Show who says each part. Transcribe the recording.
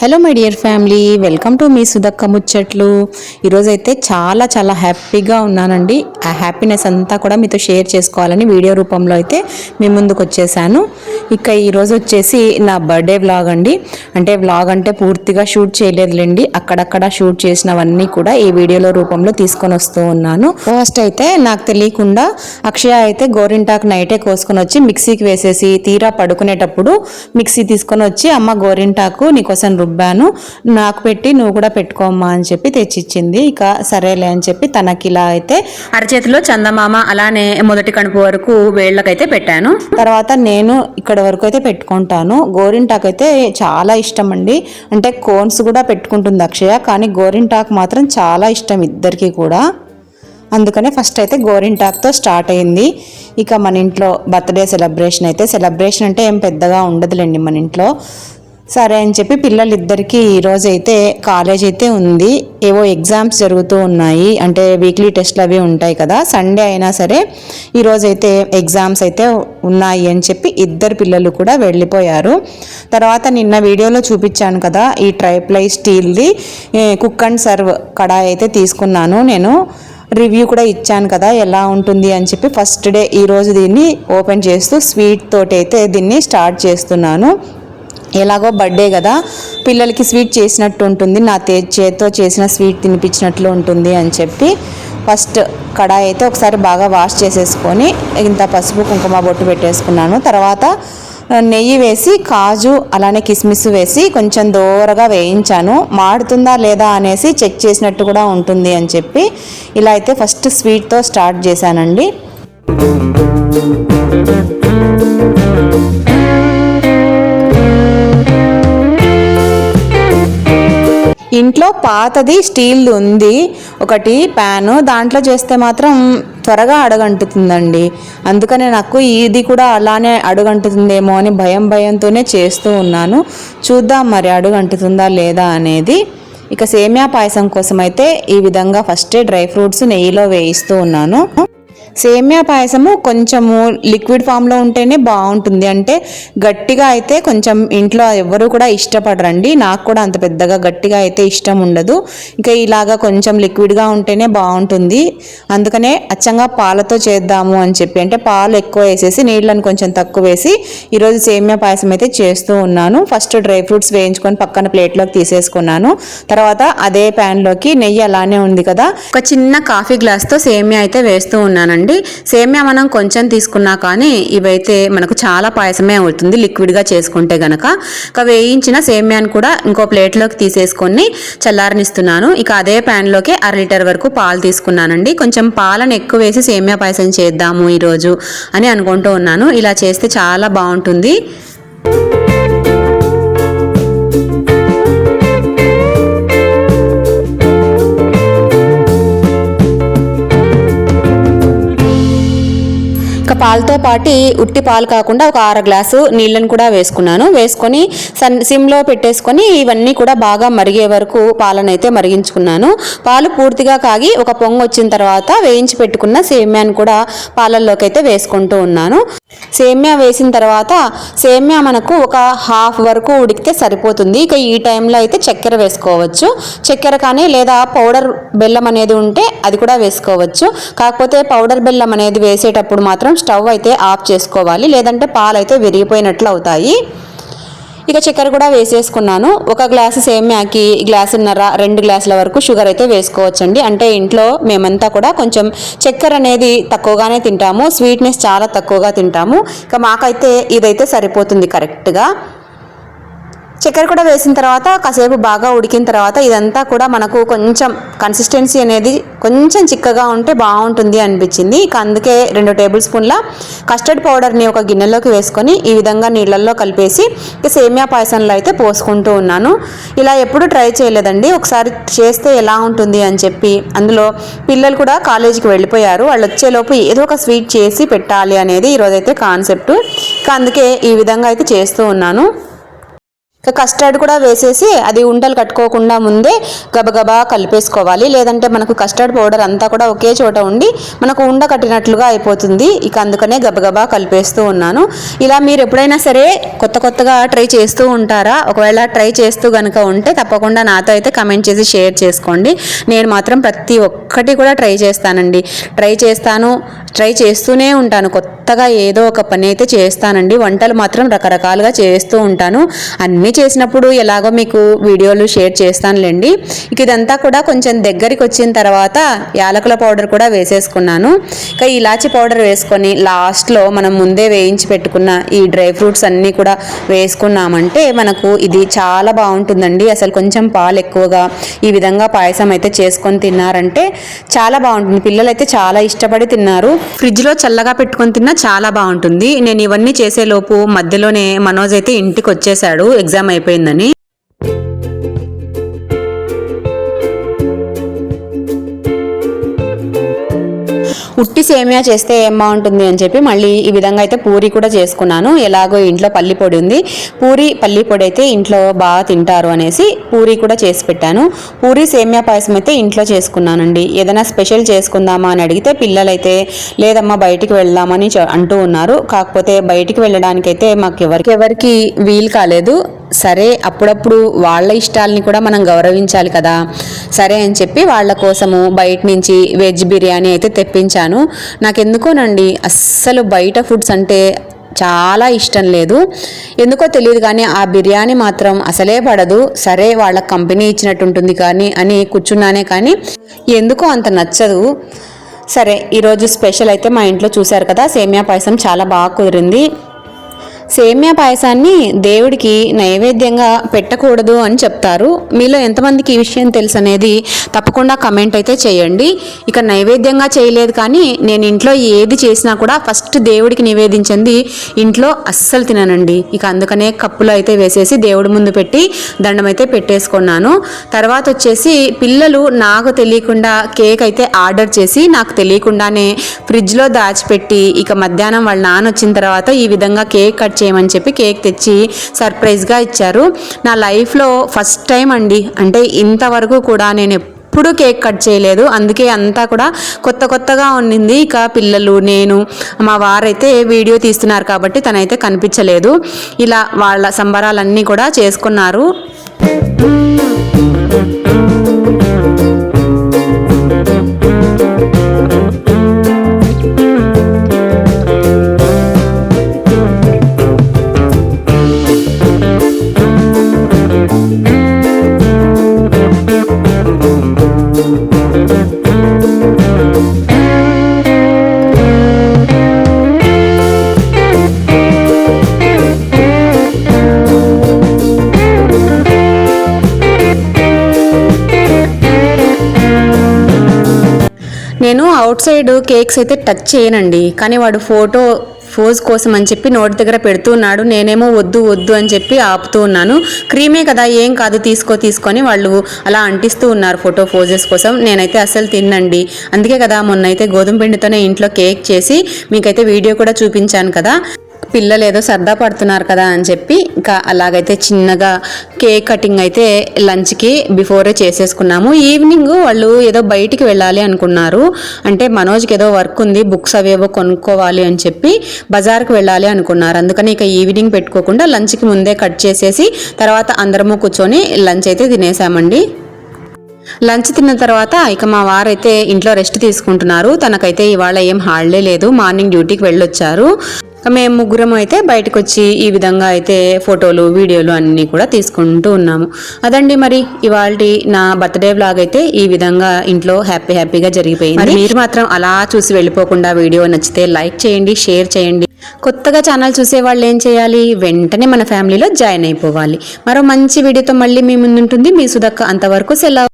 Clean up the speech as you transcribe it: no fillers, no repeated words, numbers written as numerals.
Speaker 1: Hello my dear family, welcome to మీ సుధక్క ముచ్చట్లు. ఈరోజైతే చాలా హ్యాపీగా ఉన్నానండి. ఆ హ్యాపీనెస్ అంతా కూడా మీతో షేర్ చేసుకోవాలని వీడియో రూపంలో అయితే మీ ముందుకు వచ్చేసాను. ఇక ఈరోజు వచ్చేసి నా బర్త్డే వ్లాగ్ అండి. అంటే వ్లాగ్ అంటే పూర్తిగా షూట్ చేయలేదులేండి, అక్కడక్కడ షూట్ చేసినవన్నీ కూడా ఈ వీడియోలో రూపంలో తీసుకొని వస్తూ ఉన్నాను. ఫస్ట్ అయితే నాకు తెలియకుండా అక్షయ అయితే గోరింటాకు నైటే కోసుకొని వచ్చి మిక్సీకి వేసేసి తీరా పడుకునేటప్పుడు మిక్సీ తీసుకొని వచ్చి అమ్మ గోరింటాకు నీకోసం రుబ్బాను, నాకు పెట్టి నువ్వు కూడా పెట్టుకోమ్మా అని చెప్పి తెచ్చిచ్చింది. ఇక సరేలే అని చెప్పి తనకి ఇలా అయితే అరచేతిలో చందమామ అలానే మొదటి కణుపు వరకు వేళ్ళకైతే పెట్టాను. తర్వాత నేను ఇక్కడ వరకు అయితే పెట్టుకుంటాను. గోరింటాకు అయితే చాలా ఇష్టం అండి. అంటే కోన్స్ కూడా పెట్టుకుంటుంది అక్షయ, కానీ గోరింటాకు మాత్రం చాలా ఇష్టం ఇద్దరికి కూడా. అందుకనే ఫస్ట్ అయితే గోరింటాకుతో స్టార్ట్ అయింది. ఇక మన ఇంట్లో బర్త్డే సెలబ్రేషన్ అంటే ఏం పెద్దగా ఉండదులేండి మన ఇంట్లో. సరే అని చెప్పి పిల్లలిద్దరికీ ఈరోజు అయితే కాలేజ్ అయితే ఉంది, ఏవో ఎగ్జామ్స్ జరుగుతూ ఉన్నాయి, అంటే వీక్లీ టెస్ట్లు అవి ఉంటాయి కదా. సండే అయినా సరే ఈరోజైతే ఎగ్జామ్స్ అయితే ఉన్నాయి అని చెప్పి ఇద్దరు పిల్లలు కూడా వెళ్ళిపోయారు. తర్వాత నిన్న వీడియోలో చూపించాను కదా, ఈ ట్రైప్లై స్టీల్ది కుక్ అండ్ సర్వ్ కడాయి అయితే తీసుకున్నాను. నేను రివ్యూ కూడా ఇచ్చాను కదా ఎలా ఉంటుంది అని చెప్పి. ఫస్ట్ డే ఈరోజు దీన్ని ఓపెన్ చేస్తూ స్వీట్ తోటి అయితే దీన్ని స్టార్ట్ చేస్తున్నాను. ఎలాగో బర్త్డే కదా, పిల్లలకి స్వీట్ చేసినట్టు ఉంటుంది, నా చేతితో చేసిన స్వీట్ తినిపించినట్లు ఉంటుంది అని చెప్పి ఫస్ట్ కడాయి అయితే ఒకసారి బాగా వాష్ చేసేసుకొని ఇంత పసుపు కుంకుమ బొట్టు పెట్టేసుకున్నాను. తర్వాత నెయ్యి వేసి కాజు అలానే కిస్మిస్ వేసి కొంచెం దూరగా వేయించాను. మాడుతుందా లేదా అనేసి చెక్ చేసినట్టు కూడా ఉంటుంది అని చెప్పి ఇలా అయితే ఫస్ట్ స్వీట్తో స్టార్ట్ చేశానండి. ఇంట్లో పాతది స్టీల్ ఉంది ఒకటి ప్యాను, దాంట్లో చేస్తే మాత్రం త్వరగా అడుగంటుతుందండి. అందుకనే నాకు ఇది కూడా అలానే అడుగంటుతుందేమో అని భయంతోనే చేస్తూ ఉన్నాను. చూద్దాం మరి అడుగంటుతుందా లేదా అనేది. ఇక సేమియా పాయసం కోసం అయితే ఈ విధంగా ఫస్టే డ్రై ఫ్రూట్స్ నెయ్యిలో వేయిస్తూ ఉన్నాను. సేమియా పాయసము కొంచెము లిక్విడ్ ఫామ్లో ఉంటేనే బాగుంటుంది. అంటే గట్టిగా అయితే కొంచెం ఇంట్లో ఎవరు కూడా ఇష్టపడరండి, నాకు కూడా అంత పెద్దగా గట్టిగా అయితే ఇష్టం ఉండదు. ఇంకా ఇలాగా కొంచెం లిక్విడ్గా ఉంటేనే బాగుంటుంది. అందుకనే అచ్చంగా పాలతో చేద్దాము అని చెప్పి, అంటే పాలు ఎక్కువ వేసేసి నీళ్ళని కొంచెం తక్కువ వేసి ఈరోజు సేమియా పాయసం అయితే చేస్తూ ఉన్నాను. ఫస్ట్ డ్రై ఫ్రూట్స్ వేయించుకొని పక్కన ప్లేట్లోకి తీసేసుకున్నాను. తర్వాత అదే ప్యాన్లోకి నెయ్యి అలానే ఉంది కదా, ఒక చిన్న కాఫీ గ్లాస్తో సేమియా అయితే వేస్తూ ఉన్నానండి. సేమియా మనం కొంచెం తీసుకున్నా కానీ ఇవైతే మనకు చాలా పాయసమే అవుతుంది లిక్విడ్గా చేసుకుంటే గనక. ఇక వేయించిన సేమియాని కూడా ఇంకో ప్లేట్లోకి తీసేసుకొని చల్లారనిస్తున్నాను. ఇక అదే ప్యాన్లోకి 1/2 లీటర్ వరకు పాలు తీసుకున్నానండి. కొంచెం పాలను ఎక్కువ వేసి సేమియా పాయసం చేద్దాము ఈరోజు అని అనుకుంటూ ఉన్నాను. ఇలా చేస్తే చాలా బాగుంటుంది. పాలతో పాటు ఉట్టి పాలు కాకుండా ఒక 1/2 గ్లాసు నీళ్ళని కూడా వేసుకున్నాను. వేసుకొని సిమ్లో పెట్టేసుకొని ఇవన్నీ కూడా బాగా మరిగే వరకు పాలనైతే మరిగించుకున్నాను. పాలు పూర్తిగా కాగి ఒక పొంగు వచ్చిన తర్వాత వేయించి పెట్టుకున్న సేమ్యాను కూడా పాలల్లోకి అయితే వేసుకుంటూ ఉన్నాను. సేమ్యా వేసిన తర్వాత సేమ్యా మనకు ఒక హాఫ్ వరకు ఉడికితే సరిపోతుంది. ఇక ఈ టైంలో అయితే చక్కెర వేసుకోవచ్చు. చక్కెర కానీ లేదా పౌడర్ బెల్లం అనేది ఉంటే అది కూడా వేసుకోవచ్చు. కాకపోతే పౌడర్ బెల్లం అనేది వేసేటప్పుడు మాత్రం స్టవ్ అయితే ఆఫ్ చేసుకోవాలి, లేదంటే పాలు అయితే విరిగిపోయినట్లు అవుతాయి. ఇక చక్కెర కూడా వేసేసుకున్నాను. 1 గ్లాసు సేమ్యాకి 1.5 గ్లాసున్నర 2 గ్లాసుల వరకు షుగర్ అయితే వేసుకోవచ్చండి. అంటే ఇంట్లో మేమంతా కూడా కొంచెం చక్కెర అనేది తక్కువగానే తింటాము, స్వీట్నెస్ చాలా తక్కువగా తింటాము. ఇక మాకైతే ఇదైతే సరిపోతుంది కరెక్ట్గా. చక్కెర కూడా వేసిన తర్వాత కాసేపు బాగా ఉడికిన తర్వాత ఇదంతా కూడా మనకు కొంచెం కన్సిస్టెన్సీ అనేది కొంచెం చిక్కగా ఉంటే బాగుంటుంది అనిపించింది. ఇక అందుకే 2 టేబుల్ స్పూన్ల కస్టర్డ్ పౌడర్ని ఒక గిన్నెలోకి వేసుకొని ఈ విధంగా నీళ్ళల్లో కలిపేసి ఇక సేమియా పాయసంలో అయితే పోసుకుంటూ ఉన్నాను. ఇలా ఎప్పుడు ట్రై చేయలేదండి, ఒకసారి చేస్తే ఎలా ఉంటుంది అని చెప్పి. అందులో పిల్లలు కూడా కాలేజీకి వెళ్ళిపోయారు, వాళ్ళు వచ్చేలోపు ఏదో ఒక స్వీట్ చేసి పెట్టాలి అనేది ఈరోజైతే కాన్సెప్ట్. ఇక అందుకే ఈ విధంగా అయితే చేస్తూ ఉన్నాను. కస్టర్డ్ కూడా వేసేసి అది ఉండలు కట్టుకోకుండా ముందే గబగబా కలిపేసుకోవాలి. లేదంటే మనకు కస్టర్డ్ పౌడర్ అంతా కూడా ఒకే చోట ఉండి మనకు ఉండ కట్టినట్లుగా అయిపోతుంది. ఇక అందుకనే గబగబా కలిపేస్తూ ఉన్నాను. ఇలా మీరు ఎప్పుడైనా సరే కొత్తగా ట్రై చేస్తూ ఉంటారా? ఒకవేళ ట్రై చేస్తూ కనుక ఉంటే తప్పకుండా నాతో అయితే కమెంట్ చేసి షేర్ చేసుకోండి. నేను మాత్రం ప్రతి ఒక్కటి కూడా ట్రై చేస్తానండి. ట్రై చేస్తూనే ఉంటాను. కొత్తగా ఏదో ఒక పని అయితే చేస్తానండి. వంటలు మాత్రం రకరకాలుగా చేస్తూ ఉంటాను. అన్నీ చేసినప్పుడు ఎలాగో మీకు వీడియోలు షేర్ చేస్తానులేండి. ఇక ఇదంతా కూడా కొంచెం దగ్గరికి వచ్చిన తర్వాత యాలకుల పౌడర్ కూడా వేసేసుకున్నాను. ఇక ఇలాచి పౌడర్ వేసుకొని లాస్ట్లో మనం ముందే వేయించి పెట్టుకున్న ఈ డ్రై ఫ్రూట్స్ అన్నీ కూడా వేసుకున్నామంటే మనకు ఇది చాలా బాగుంటుందండి. అసలు కొంచెం పాలు ఎక్కువగా ఈ విధంగా పాయసం అయితే చేసుకొని తిన్నారంటే చాలా బాగుంటుంది. పిల్లలైతే చాలా ఇష్టపడి తిన్నారు. ఫ్రిడ్జ్లో చల్లగా పెట్టుకొని తిన్నా చాలా బాగుంటుంది. నేను ఇవన్నీ చేసేలోపు మధ్యలోనే మనోజ్ అయితే ఇంటికి వచ్చేసాడు ఎగ్జామ్ అయిపోయిందని. ఉట్టి సేమియా చేస్తే ఏం బాగుంటుంది అని చెప్పి మళ్ళీ ఈ విధంగా అయితే పూరి కూడా చేసుకున్నాను. ఎలాగో ఇంట్లో పల్లి పొడి ఉంది, పల్లి పొడి అయితే ఇంట్లో బాగా తింటారు అనేసి పూరి కూడా చేసి పెట్టాను. పూరి సేమియా పాయసం అయితే ఇంట్లో చేసుకున్నానండి. ఏదైనా స్పెషల్ చేసుకుందామా అని అడిగితే పిల్లలైతే లేదమ్మా బయటికి వెళ్దామని అంటూ ఉన్నారు. కాకపోతే బయటికి వెళ్ళడానికైతే మాకు ఎవరికి వీలు కాలేదు. సరే అప్పుడప్పుడు వాళ్ళ ఇష్టాలని కూడా మనం గౌరవించాలి కదా. సరే అని చెప్పి వాళ్ళ కోసము బయట నుంచి వెజ్ బిర్యానీ అయితే తెప్పించాను. నాకెందుకోనండి అస్సలు బయట ఫుడ్స్ అంటే చాలా ఇష్టం లేదు. ఎందుకో తెలియదు కానీ ఆ బిర్యానీ మాత్రం అసలే పడదు. సరే వాళ్ళ కంపెనీ ఇచ్చినట్టు ఉంటుంది కానీ అని కూర్చున్నానే కానీ ఎందుకో అంత నచ్చదు. సరే ఈరోజు స్పెషల్ అయితే మా ఇంట్లో చూశారు కదా, సేమియా పాయసం చాలా బాగా కుదిరింది. సేమియా పాయసాన్ని దేవుడికి నైవేద్యంగా పెట్టకూడదు అని చెప్తారు. మీలో ఎంతమందికి ఈ విషయం తెలుసు అనేది తప్పకుండా కమెంట్ అయితే చేయండి. ఇక నైవేద్యంగా చేయలేదు కానీ నేను ఇంట్లో ఏది చేసినా కూడా ఫస్ట్ దేవుడికి నివేదించింది ఇంట్లో అస్సలు తిననండి. ఇక అందుకనే కప్పులో అయితే వేసేసి దేవుడి ముందు పెట్టి దండం అయితే పెట్టేసుకున్నాను. తర్వాత వచ్చేసి పిల్లలు నాకు తెలియకుండా కేక్ అయితే ఆర్డర్ చేసి నాకు తెలియకుండానే ఫ్రిడ్జ్లో దాచిపెట్టి ఇక మధ్యాహ్నం వాళ్ళ నాన్న వచ్చిన తర్వాత ఈ విధంగా కేక్ కట్ చేయమని చెప్పి కేక్ తెచ్చి సర్ప్రైజ్గా ఇచ్చారు. నా లైఫ్లో ఫస్ట్ టైం అండి. అంటే ఇంతవరకు కూడా నేను ఎప్పుడూ కేక్ కట్ చేయలేదు. అందుకే అంతా కూడా కొత్తగా ఉండింది. ఇక పిల్లలు నేను మా వారైతే వీడియో తీస్తున్నారు కాబట్టి తనైతే కనిపించలేదు. ఇలా వాళ్ళ సంబరాలన్నీ కూడా చేసుకున్నారు. నేను అవుట్ సైడ్ కేక్స్ అయితే టచ్ చేయనండి. కానీ వాడు ఫోజ్ కోసం అని చెప్పి నోటి దగ్గర పెడుతూ ఉన్నాడు. నేనేమో వద్దు అని చెప్పి ఆపుతూ ఉన్నాను. క్రీమే కదా ఏం కాదు తీసుకొని వాళ్ళు అలా అంటిస్తూ ఉన్నారు ఫోటో ఫోజెస్ కోసం. నేనైతే అస్సలు తిన్నండి. అందుకే కదా మొన్న అయితే గోధుమ పిండితోనే ఇంట్లో కేక్ చేసి మీకైతే వీడియో కూడా చూపించాను కదా. పిల్లలు ఏదో సరదా పడుతున్నారు కదా అని చెప్పి ఇంకా అలాగైతే చిన్నగా కేక్ కటింగ్ అయితే లంచ్కి బిఫోరే చేసేసుకున్నాము. ఈవినింగ్ వాళ్ళు ఏదో బయటికి వెళ్ళాలి అనుకున్నారు. అంటే మనోజ్కి ఏదో వర్క్ ఉంది, బుక్స్ అవేవో కొనుక్కోవాలి అని చెప్పి బజార్కి వెళ్ళాలి అనుకున్నారు. అందుకని ఇక ఈవినింగ్ పెట్టుకోకుండా లంచ్కి ముందే కట్ చేసేసి తర్వాత అందరము కూర్చొని లంచ్ అయితే తినేసామండి. లంచ్ తిన్న తర్వాత ఇక మా వారైతే ఇంట్లో రెస్ట్ తీసుకుంటున్నారు. తనకైతే ఇవాళ ఏం హాలిడే లేదు, మార్నింగ్ డ్యూటీకి వెళ్ళొచ్చారు. మేము ముగ్గురం అయితే బయటకు వచ్చి ఈ విధంగా అయితే ఫోటోలు వీడియోలు అన్నీ కూడా తీసుకుంటూ ఉన్నాము. అదండి మరి ఇవాళ నా బర్త్డే వ్లాగ్ అయితే ఈ విధంగా ఇంట్లో హ్యాపీగా జరిగిపోయింది. మీరు మాత్రం అలా చూసి వెళ్ళిపోకుండా వీడియో నచ్చితే లైక్ చేయండి, షేర్ చేయండి. కొత్తగా ఛానల్ చూసే వాళ్ళు ఏం చేయాలి, వెంటనే మన ఫ్యామిలీలో జాయిన్ అయిపోవాలి. మరో మంచి వీడియోతో మళ్ళీ మీ ముందుంటుంది మీ సుధక్క. అంతవరకు సెలవు.